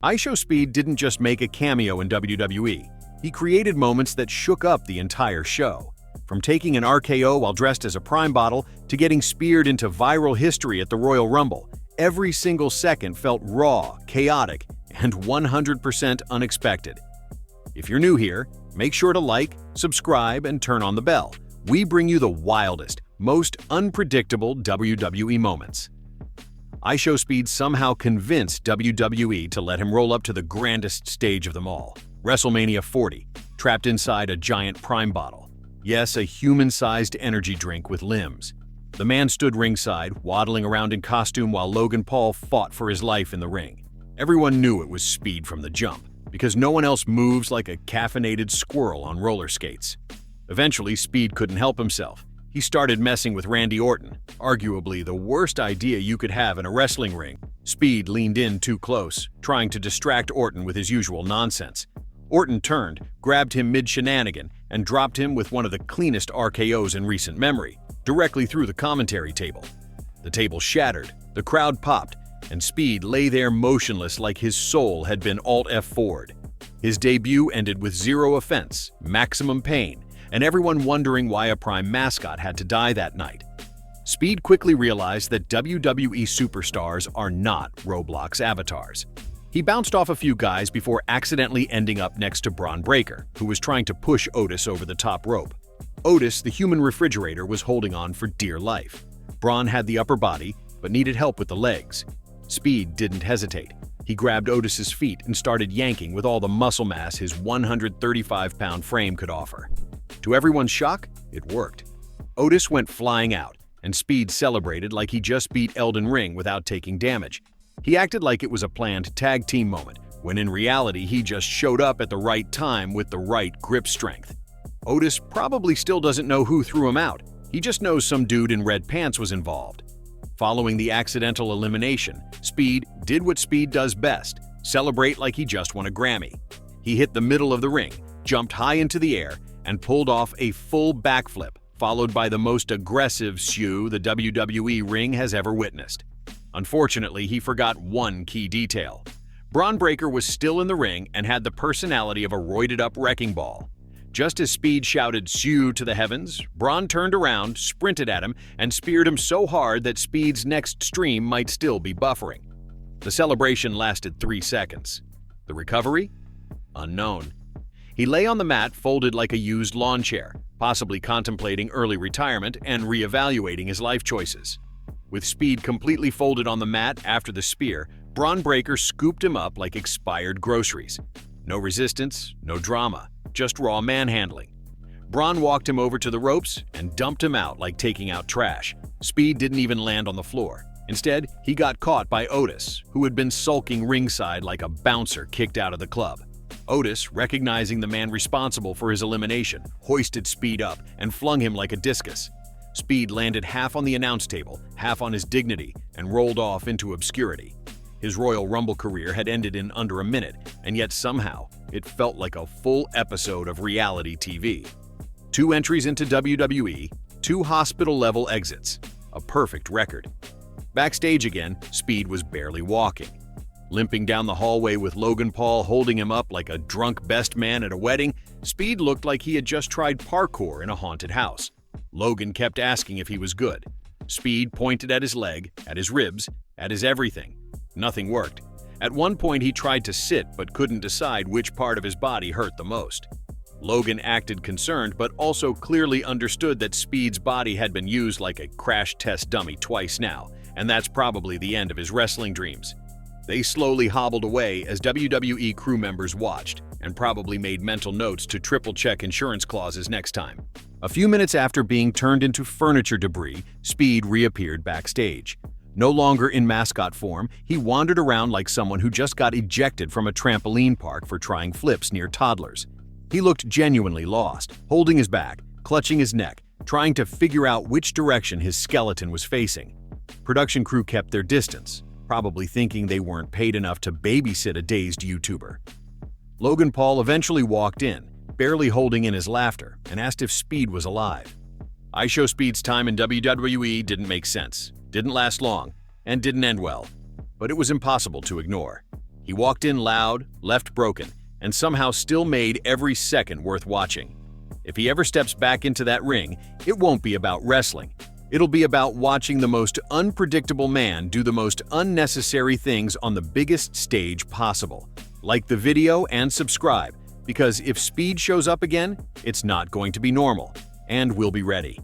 iShowSpeed didn't just make a cameo in WWE. He created moments that shook up the entire show. From taking an RKO while dressed as a Prime bottle to getting speared into viral history at the Royal Rumble, every single second felt raw, chaotic, and 100% unexpected. If you're new here, make sure to like, subscribe, and turn on the bell. We bring you the wildest, most unpredictable WWE moments. iShowSpeed somehow convinced WWE to let him roll up to the grandest stage of them all, WrestleMania 40, trapped inside a giant Prime bottle. Yes, a human-sized energy drink with limbs. The man stood ringside, waddling around in costume while Logan Paul fought for his life in the ring. Everyone knew it was Speed from the jump, because no one else moves like a caffeinated squirrel on roller skates. Eventually, Speed couldn't help himself. He started messing with Randy Orton, arguably the worst idea you could have in a wrestling ring. Speed leaned in too close, trying to distract Orton with his usual nonsense. Orton turned, grabbed him mid-shenanigan, and dropped him with one of the cleanest RKO's in recent memory, directly through the commentary table. The table shattered, the crowd popped, and Speed lay there motionless like his soul had been Alt F4'd. His debut ended with zero offense, maximum pain, and everyone wondering why a Prime mascot had to die that night. Speed quickly realized that WWE superstars are not Roblox avatars. He bounced off a few guys before accidentally ending up next to Bron Breakker, who was trying to push Otis over the top rope. Otis, the human refrigerator, was holding on for dear life. Bron had the upper body, but needed help with the legs. Speed didn't hesitate. He grabbed Otis's feet and started yanking with all the muscle mass his 135-pound frame could offer. To everyone's shock, it worked. Otis went flying out, and Speed celebrated like he just beat Elden Ring without taking damage. He acted like it was a planned tag team moment, when in reality he just showed up at the right time with the right grip strength. Otis probably still doesn't know who threw him out. He just knows some dude in red pants was involved. Following the accidental elimination, Speed did what Speed does best, celebrate like he just won a Grammy. He hit the middle of the ring, jumped high into the air, and pulled off a full backflip, followed by the most aggressive shoe the WWE ring has ever witnessed. Unfortunately, he forgot one key detail. Bron Breakker was still in the ring and had the personality of a roided-up wrecking ball. Just as Speed shouted "Shoe" to the heavens, Bron turned around, sprinted at him, and speared him so hard that Speed's next stream might still be buffering. The celebration lasted 3 seconds. The recovery? Unknown. He lay on the mat folded like a used lawn chair, possibly contemplating early retirement and re-evaluating his life choices. With Speed completely folded on the mat after the spear, Bron Breakker scooped him up like expired groceries. No resistance, no drama, just raw manhandling. Bron walked him over to the ropes and dumped him out like taking out trash. Speed didn't even land on the floor. Instead, he got caught by Otis, who had been sulking ringside like a bouncer kicked out of the club. Otis, recognizing the man responsible for his elimination, hoisted Speed up and flung him like a discus. Speed landed half on the announce table, half on his dignity, and rolled off into obscurity. His Royal Rumble career had ended in under a minute, and yet somehow, it felt like a full episode of reality TV. 2 entries into WWE, 2 hospital-level exits. A perfect record. Backstage again, Speed was barely walking. Limping down the hallway with Logan Paul holding him up like a drunk best man at a wedding, Speed looked like he had just tried parkour in a haunted house. Logan kept asking if he was good. Speed pointed at his leg, at his ribs, at his everything. Nothing worked. At one point he tried to sit but couldn't decide which part of his body hurt the most. Logan acted concerned but also clearly understood that Speed's body had been used like a crash test dummy twice now, and that's probably the end of his wrestling dreams. They slowly hobbled away as WWE crew members watched, and probably made mental notes to triple-check insurance clauses next time. A few minutes after being turned into furniture debris, Speed reappeared backstage. No longer in mascot form, he wandered around like someone who just got ejected from a trampoline park for trying flips near toddlers. He looked genuinely lost, holding his back, clutching his neck, trying to figure out which direction his skeleton was facing. Production crew kept their distance, probably thinking they weren't paid enough to babysit a dazed YouTuber. Logan Paul eventually walked in, barely holding in his laughter, and asked if Speed was alive. iShowSpeed's time in WWE didn't make sense, didn't last long, and didn't end well, but it was impossible to ignore. He walked in loud, left broken, and somehow still made every second worth watching. If he ever steps back into that ring, it won't be about wrestling. It'll be about watching the most unpredictable man do the most unnecessary things on the biggest stage possible. Like the video and subscribe, because if Speed shows up again, it's not going to be normal, and we'll be ready.